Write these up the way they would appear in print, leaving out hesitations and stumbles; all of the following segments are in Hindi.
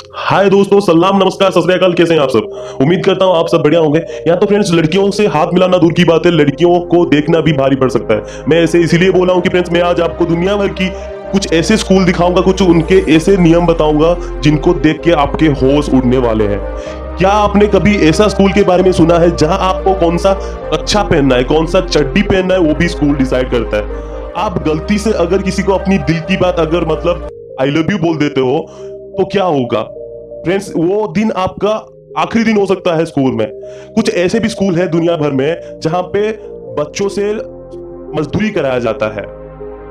हाय दोस्तों, सलाम, नमस्कार, सत श्री अकाल। कैसे हैं आप सब? उम्मीद करता हूं आप सब बढ़िया होंगे। यहाँ तो फ्रेंड्स लड़कियों से हाथ मिलाना दूर की बात है, लड़कियों को देखना भी भारी पड़ सकता है। मैं ऐसे इसीलिए बोला हूं कि फ्रेंड्स मैं आज आपको दुनिया भर की कुछ ऐसे स्कूल दिखाऊंगा, कुछ उनके ऐसे नियम बताऊंगा जिनको देख के आपके होश उड़ने वाले हैं। क्या आपने कभी ऐसा स्कूल के बारे में सुना है जहां आपको कौन सा कच्छा पहनना है, कौन सा चड्डी पहनना है, वो भी स्कूल डिसाइड करता है? आप गलती से अगर किसी को अपनी दिल की बात अगर मतलब आई लव यू बोल देते हो तो क्या होगा फ्रेंड्स? वो दिन आपका आखिरी दिन हो सकता है स्कूल में। कुछ ऐसे भी स्कूल है दुनिया भर में जहां पे बच्चों से मजदूरी कराया जाता है।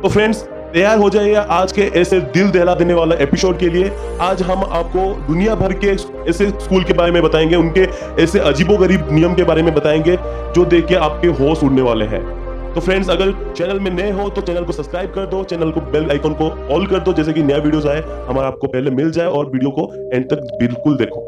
तो फ्रेंड्स तैयार हो जाइए आज के ऐसे दिल दहला देने वाला एपिसोड के लिए। आज हम आपको दुनिया भर के ऐसे स्कूल के बारे में बताएंगे, उनके ऐसे अजीबोगरीब नियम के बारे में बताएंगे जो देख के आपके होश उड़ने वाले हैं। तो फ्रेंड्स अगर चैनल में नए हो तो चैनल को सब्सक्राइब कर दो, चैनल को बेल आइकन को ऑल कर दो, जैसे कि नया वीडियोस आए हमारा आपको पहले मिल जाए, और वीडियो को एंड तक बिल्कुल देखो।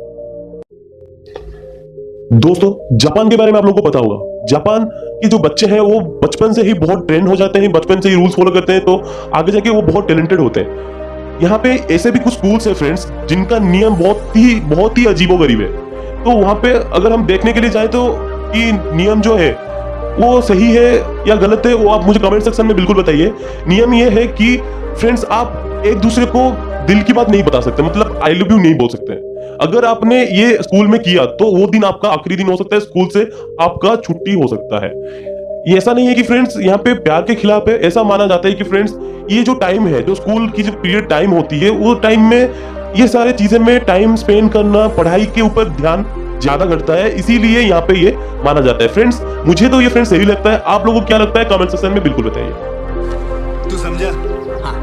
दोस्तों जापान के बारे में आप लोगों को पता होगा। जापान के जो बच्चे हैं वो बचपन से ही बहुत ट्रेंड हो जाते हैं, बचपन से ही रूल्स फॉलो करते हैं, तो आगे जाके वो बहुत टैलेंटेड होते हैं। यहाँ पे ऐसे भी कुछ स्कूल्स है फ्रेंड्स जिनका नियम बहुत ही अजीबोगरीब है। तो वहां पे अगर हम देखने के लिए जाए तो कि नियम जो है वो सही है या गलत है, वो आप मुझे कमेंट सेक्शन में बिल्कुल बताइए। नियम ये है कि फ्रेंड्स आप एक दूसरे को दिल की बात नहीं बता सकते, मतलब आई लव यू नहीं बोल सकते। अगर आपने ये स्कूल में किया तो वो दिन आपका आखिरी दिन हो सकता है, स्कूल से आपका छुट्टी हो सकता है। ये ऐसा नहीं है कि फ्रेंड्स यहाँ पे प्यार के खिलाफ है, ऐसा माना जाता है कि फ्रेंड्स ये जो टाइम है, जो स्कूल की जो पीरियड टाइम होती है, वो टाइम में ये सारे चीजें में टाइम स्पेंड करना, पढ़ाई के ऊपर ध्यान ज्यादा घटता है, इसीलिए यहाँ पे ये माना जाता है। फ्रेंड्स मुझे तो ये फ्रेंड्स सही लगता है, आप लोगों को क्या लगता है कमेंट सेक्शन में बिल्कुल बताइए। तू समझा? हाँ।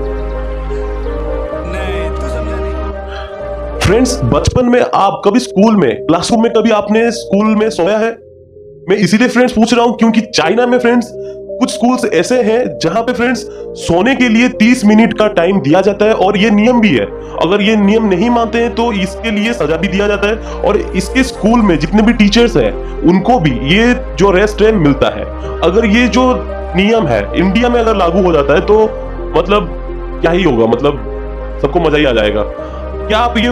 नहीं तू समझा नहीं। फ्रेंड्स बचपन में आप कभी स्कूल में क्लासरूम में कभी आपने स्कूल में सोया है? मैं इसीलिए फ्रेंड्स पूछ रहा हूं क्योंकि चाइना में फ्रेंड्स कुछ स्कूल्स ऐसे हैं जहां पे फ्रेंड्स सोने के लिए 30 मिनट का टाइम दिया जाता है, और ये नियम भी है। अगर ये नियम नहीं मानते हैं तो इसके लिए सजा भी दिया जाता है, और इसके स्कूल में जितने भी टीचर्स हैं उनको भी ये जो रेस्ट टाइम मिलता है। अगर ये जो नियम है इंडिया में अगर लागू हो जाता है तो मतलब क्या ही होगा, मतलब सबको मजा ही आ जाएगा। क्या आप ये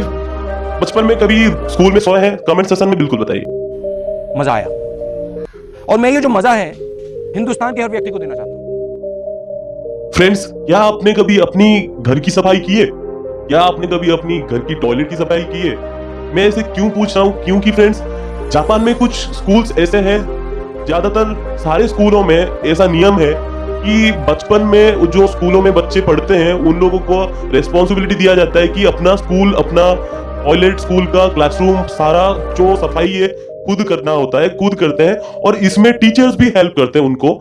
बचपन में कभी स्कूल में सोए हैं? कमेंट सेक्शन में बिल्कुल बताइए। मजा आया, और मैं ये जो मजा है हिंदुस्तान के हर व्यक्ति को देना चाहता हूं। फ्रेंड्स क्या आपने कभी अपनी घर की सफाई की है? क्या आपने कभी अपनी घर की टॉयलेट की सफाई की है? मैं ऐसे क्यों पूछ रहा हूं क्योंकि फ्रेंड्स जापान में कुछ स्कूल्स ऐसे हैं, ज्यादातर सारे स्कूलों में ऐसा नियम है कि बचपन में जो स्कूलों में बच्चे पढ़ते हैं उन लोगों को रेस्पॉन्सिबिलिटी दिया जाता है कि अपना स्कूल, अपना टॉयलेट, स्कूल का क्लासरूम, सारा जो सफाई है खुद करना होता है, खुद करते हैं, और इसमें टीचर्स भी हेल्प करते हैं उनको।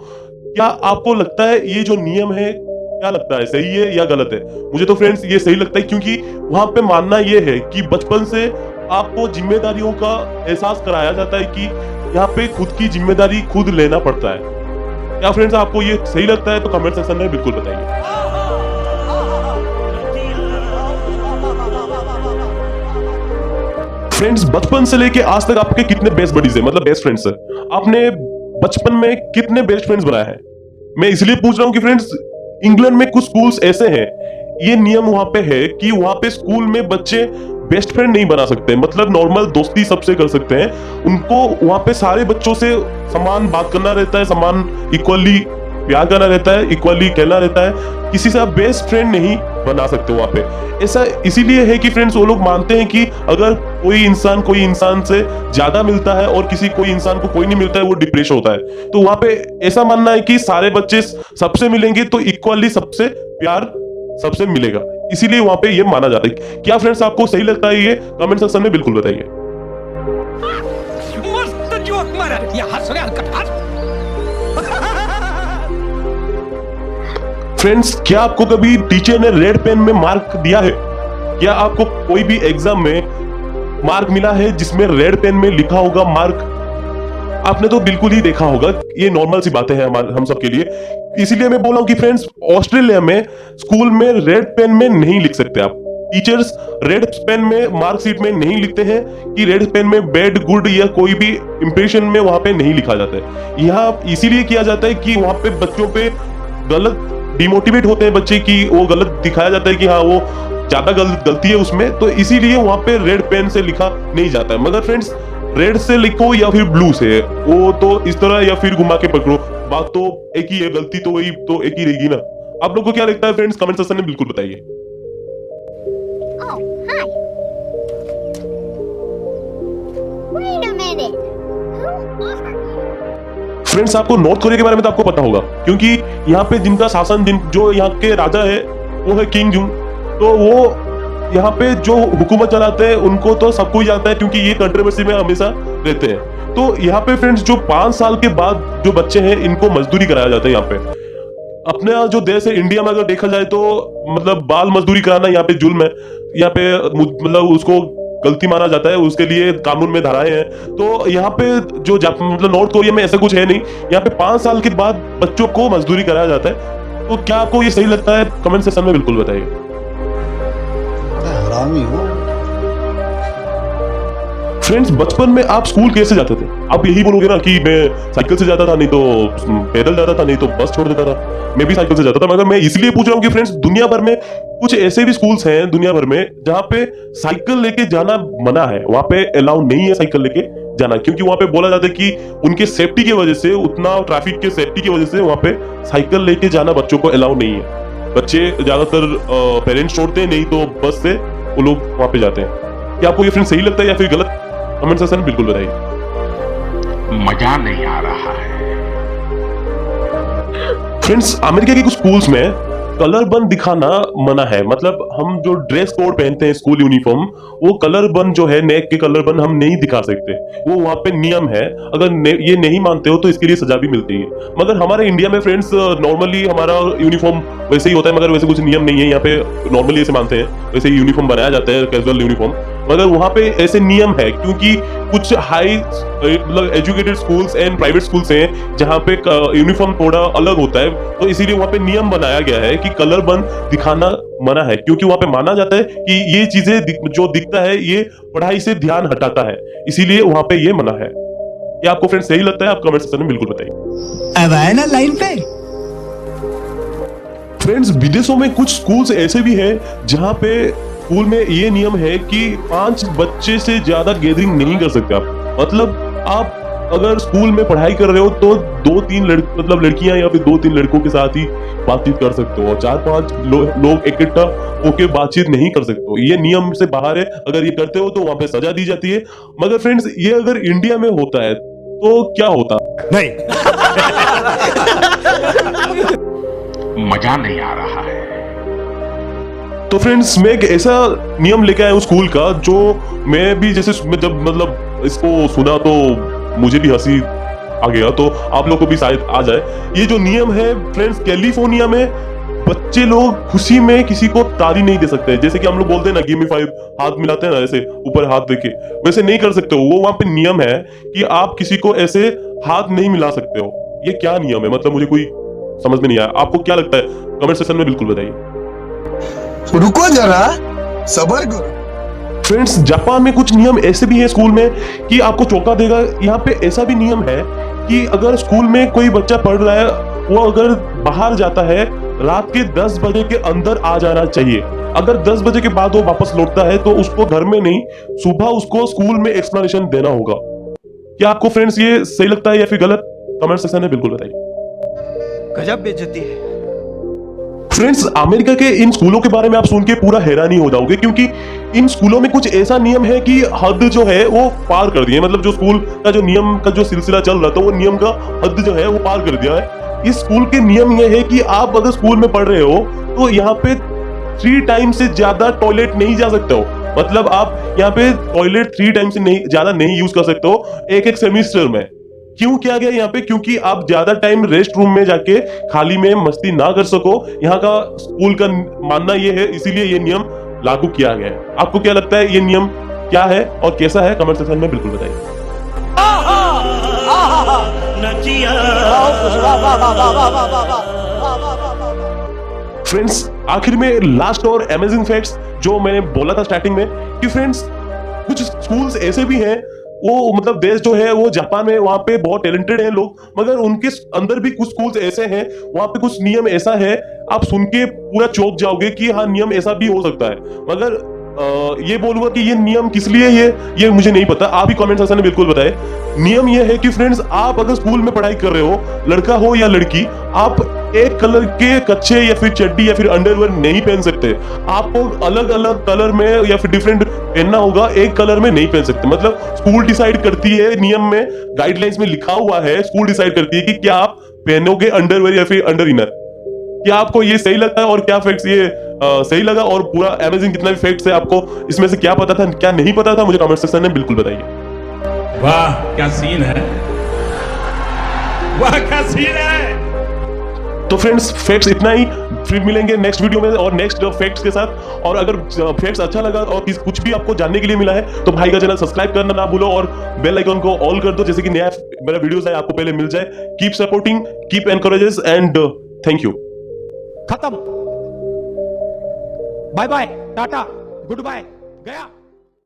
क्या आपको लगता है ये जो नियम है, क्या लगता है सही है या गलत है? मुझे तो फ्रेंड्स ये सही लगता है, क्योंकि वहां पे मानना ये है कि बचपन से आपको जिम्मेदारियों का एहसास कराया जाता है कि यहाँ पे खुद की जिम्मेदारी खुद लेना पड़ता है। क्या फ्रेंड्स आपको ये सही लगता है? तो कमेंट सेक्शन में बिल्कुल बताइए। फ्रेंड्स बचपन से लेके आज तक आपके कितने बेस्ट बडीज है, मतलब बेस्ट फ्रेंड्स है? आपने बचपन में कितने बेस्ट फ्रेंड्स बनाए हैं? मैं इसलिए पूछ रहा हूं कि फ्रेंड्स इंग्लैंड में कुछ स्कूल्स ऐसे हैं, ये नियम वहां पे है कि वहां पे स्कूल में बच्चे बेस्ट फ्रेंड नहीं बना सकते, मतलब नॉर्मल दोस्ती सबसे कर सकते हैं। उनको वहां पे सारे बच्चों से समान बात करना रहता है, समान इक्वली प्यार करना रहता है, इक्वली कहना रहता है। किसी से आप बेस्ट फ्रेंड नहीं बना सकते वहां पे। ऐसा इसीलिए है कि फ्रेंड्स वो लोग मानते हैं कि अगर कोई इंसान से ज्यादा मिलता है और कोई इंसान को कोई नहीं मिलता है, वो डिप्रेशन होता है। तो वहां पे ऐसा मानना है कि सारे बच्चे सबसे मिलेंगे तो इक्वली सबसे प्यार सबसे मिलेगा, इसीलिए वहां पे ये माना जाता है। क्या फ्रेंड्स आपको सही लगता है? ये कमेंट सेक्शन में बिल्कुल बताइए। मस्त जोक मारा या हंस रहे हलकट। फ्रेंड्स क्या आपको कभी टीचर ने रेड पेन में मार्क दिया है? क्या आपको कोई भी एग्जाम में मार्क मिला है जिसमें रेड पेन में लिखा होगा मार्क? आपने तो बिल्कुल ही देखा होगा, ये नॉर्मल सी बातें हैं हम सब के लिए। इसीलिए मैं बोल रहा हूं कि फ्रेंड्स ऑस्ट्रेलिया में स्कूल में रेड पेन में नहीं लिख सकते आप। टीचर्स रेड पेन में मार्कशीट में नहीं लिखते हैं कि रेड पेन में बैड, गुड या कोई भी इंप्रेशन में वहां पे नहीं लिखा जाता है। यहाँ इसीलिए किया जाता है कि वहां पे बच्चों पे गलत डिमोटिवेट होते हैं बच्चे, की वो गलत दिखाया जाता है कि हाँ वो ज्यादा गलती है उसमें, तो इसीलिए वहां पे रेड पेन से लिखा नहीं जाता है। मगर फ्रेंड्स रेड से लिखो या फिर ब्लू से, वो तो इस तरह या फिर घुमा के पकड़ो, बात तो एक ही है, गलती तो वही तो एक ही रहेगी ना। आप लोगों को क्या लगता है फ्रेंड्स, कमेंट सेक्शन में बिल्कुल बताइए। Oh, hi. Wait a minute. Who are you? Friends आपको नॉर्थ कोरिया के बारे में तो आपको पता होगा, क्योंकि यहाँ पे जिनका शासन जो यहाँ के राजा है वो है किंग जुंग। तो वो यहाँ पे जो हुकूमत चलाते हैं उनको तो सबको ही जानता है, क्योंकि ये कंट्रोवर्सी में हमेशा रहते हैं। तो यहाँ पे फ्रेंड्स जो 5 साल के बाद जो बच्चे हैं इनको मजदूरी कराया जाता है यहाँ पे। अपने जो देश है इंडिया में अगर देखा जाए तो मतलब बाल मजदूरी कराना यहाँ पे जुल्म है, यहाँ पे मतलब उसको गलती माना जाता है, उसके लिए कानून में धाराएं हैं। तो यहाँ पे जो मतलब नॉर्थ कोरिया में ऐसा कुछ है नहीं, यहाँ पे 5 साल के बाद बच्चों को मजदूरी कराया जाता है। तो क्या आपको ये सही लगता है, कमेंट सेक्शन में बिल्कुल बताइए। हरामी हो। फ्रेंड्स बचपन में आप स्कूल कैसे जाते थे? आप यही बोलोगे ना कि मैं साइकिल से जाता था, नहीं तो पैदल जाता था, नहीं तो बस छोड़ देता था। मैं भी साइकिल से जाता था, मगर मैं इसलिए पूछ रहा हूँ कि फ्रेंड्स दुनिया भर में कुछ ऐसे भी स्कूल्स हैं दुनिया भर में जहाँ पे साइकिल लेके जाना मना है, वहां पे अलाउ नहीं है साइकिल लेके जाना, क्योंकि वहां पे बोला जाता है कि उनके सेफ्टी की वजह से, उतना ट्रैफिक के सेफ्टी की वजह से वहां पे साइकिल लेके जाना बच्चों को अलाउ नहीं है। बच्चे ज्यादातर पेरेंट्स छोड़ते हैं, नहीं तो बस से वो लोग वहां पे जाते हैं। क्या आपको ये फ्रेंड्स सही लगता है या फिर गलत? कमेंट सेक्शन में बिल्कुल बताइए। मजा नहीं आ रहा है। फ्रेंड्स अमेरिका के कुछ स्कूल्स में कलर बन दिखाना मना है। मतलब हम जो ड्रेस कोड पहनते हैं स्कूल यूनिफॉर्म, वो कलर बन जो है, नेक के कलर बन हम नहीं दिखा सकते, वो वहां पे नियम है। अगर ये नहीं मानते हो तो इसके लिए सजा भी मिलती है। मगर हमारे इंडिया में फ्रेंड्स नॉर्मली हमारा यूनिफॉर्म वैसे ही होता है, मगर वैसे कुछ नियम नहीं है। यहाँ पे नॉर्मली ऐसे मानते हैं, वैसे यूनिफॉर्म बनाया जाता है, कैजुअल यूनिफॉर्म। मगर वहां पे ऐसे नियम है, क्योंकि कुछ हाई मतलब educated schools and private schools हैं जहाँ पे यूनिफॉर्म थोड़ा अलग होता है, तो इसीलिए वहां पे नियम बनाया गया है कि कलर बन दिखाना मना है, क्योंकि वहां पे माना जाता है कि ये चीजें जो दिखता है ये पढ़ाई से ध्यान हटाता है, इसीलिए वहां पे ये मना है। ये आपको फ्रेंड्स सही लगता है? आप कमेंट सेक्शन में बिल्कुल बताइए। अब आए ना लाइन पे। फ्रेंड्स विदेशों में कुछ स्कूल्स ऐसे भी हैं जहाँ पे स्कूल में ये नियम है कि 5 बच्चे से ज्यादा गैदरिंग नहीं कर सकते आप। मतलब आप अगर स्कूल में पढ़ाई कर रहे हो तो 2-3 मतलब लड़कियां या फिर 2-3 लड़कों के साथ ही बातचीत कर सकते हो, 4-5 लोग इकट्ठा होकर बातचीत नहीं कर सकते हो। ये नियम से बाहर है, अगर ये करते हो तो वहां पे सजा दी जाती है। मगर फ्रेंड्स ये अगर इंडिया में होता है तो क्या होता? नहीं। मजा नहीं आ रहा है। तो फ्रेंड्स मैं एक ऐसा नियम लेके आया हूँ स्कूल का, जो मैं भी जैसे जब मतलब इसको सुना तो मुझे भी हंसी आ गया, तो आप लोग को भी शायद आ जाए। ये जो नियम है फ्रेंड्स, कैलिफोर्निया में बच्चे लोग खुशी में किसी को ताली नहीं दे सकते। जैसे कि हम लोग बोलते हैं ना गिव मी 5, हाथ मिलाते हैं ना ऐसे ऊपर हाथ देके, वैसे नहीं कर सकते हो। वो वहां पे नियम है कि आप किसी को ऐसे हाथ नहीं मिला सकते हो। ये क्या नियम है? मतलब मुझे कोई समझ में नहीं आया। आपको क्या लगता है? कमेंट सेक्शन में बिल्कुल बताइए। रुको जरा, सबर करो। फ्रेंड्स जापान में कुछ नियम ऐसे भी है स्कूल में कि आपको चौंका देगा। यहाँ पे ऐसा भी नियम है कि अगर स्कूल में कोई बच्चा पढ़ रहा है, वो अगर बाहर जाता है रात के 10 बजे के अंदर आ जाना चाहिए। अगर 10 बजे के बाद वो वापस लौटता है तो उसको घर में नहीं, सुबह उसको स्कूल में एक्सप्लेनेशन देना होगा। क्या आपको फ्रेंड्स ये सही लगता है या फिर गलत? कमेंट सेक्शन में बिल्कुल बताइए। गजब बेइज्जती है। फ्रेंड्स अमेरिका के इन स्कूलों के बारे में आप सुन के पूरा हैरानी हो जाओगे, क्योंकि इन स्कूलों में कुछ ऐसा नियम है कि हद जो है वो पार कर दिए। मतलब जो स्कूल का जो नियम का जो सिलसिला चल रहा था, वो नियम का हद जो है वो पार कर दिया है। इस स्कूल के नियम ये है कि आप अगर स्कूल में पढ़ रहे हो तो यहाँ पे 3 टाइम से ज्यादा टॉयलेट नहीं जा सकते हो। मतलब आप यहाँ पे टॉयलेट 3 टाइम से नहीं ज्यादा नहीं यूज कर सकते हो एक सेमेस्टर में। क्यों किया गया यहाँ पे? क्योंकि आप ज्यादा टाइम रेस्ट रूम में जाके खाली में मस्ती ना कर सको, यहाँ का स्कूल का मानना ये है, इसीलिए ये नियम लागू किया गया है। आपको क्या लगता है ये नियम क्या है और कैसा है? कमेंट सेक्शन में बिल्कुल बताइए। फ्रेंड्स आखिर में लास्ट और अमेजिंग फैक्ट्स जो मैंने बोला था स्टार्टिंग में कि फ्रेंड्स कुछ स्कूल्स ऐसे भी हैं वो मतलब देश जो है वो जापान में, वहां पे बहुत टैलेंटेड हैं लोग, मगर उनके अंदर भी कुछ स्कूल्स ऐसे हैं, वहां पे कुछ नियम ऐसा है, आप सुन के पूरा चौंक जाओगे कि हाँ नियम ऐसा भी हो सकता है। मगर ये बोलूंगा कि ये नियम किस लिए ये मुझे नहीं पता, आप ही कमेंट सेक्शन में बिल्कुल बताएं। नियम ये है कि फ्रेंड्स, आप अगर स्कूल में पढ़ाई कर रहे हो, लड़का हो या लड़की, आप एक कलर के कच्चे या फिर चड्डी या फिर अंडरवेयर नहीं पहन सकते। आपको अलग अलग कलर में या फिर डिफरेंट पहनना होगा, एक कलर में नहीं पहन सकते। मतलब स्कूल डिसाइड करती है, नियम में गाइडलाइंस में लिखा हुआ है, स्कूल डिसाइड करती है कि क्या आप पहनोगे अंडरवेयर या फिर अंडर इनर। क्या आपको ये सही लगता है और क्या फैक्ट्स ये सही लगा, और पूरा अमेजिंग कितना भी फैक्ट्स है, आपको इसमें से क्या पता था क्या नहीं पता था, मुझे कमेंट सेक्शन में बिल्कुल बताइए। वाह क्या सीन है, वाह क्या सीन है। तो फ्रेंड्स फैक्ट्स इतना ही, फिर मिलेंगे नेक्स्ट वीडियो में और नेक्स्ट फैक्ट्स के साथ। और अगर फैक्ट्स अच्छा लगा और कुछ भी आपको जानने के लिए मिला है तो भाई का चैनल सब्सक्राइब करना ना भूलो और बेल आइकन को ऑल कर दो, जैसे कि नया मेरा वीडियोस है आपको पहले मिल जाए। Keep supporting, keep encourages and thank you. खत्म, bye bye, tata, good bye, गया।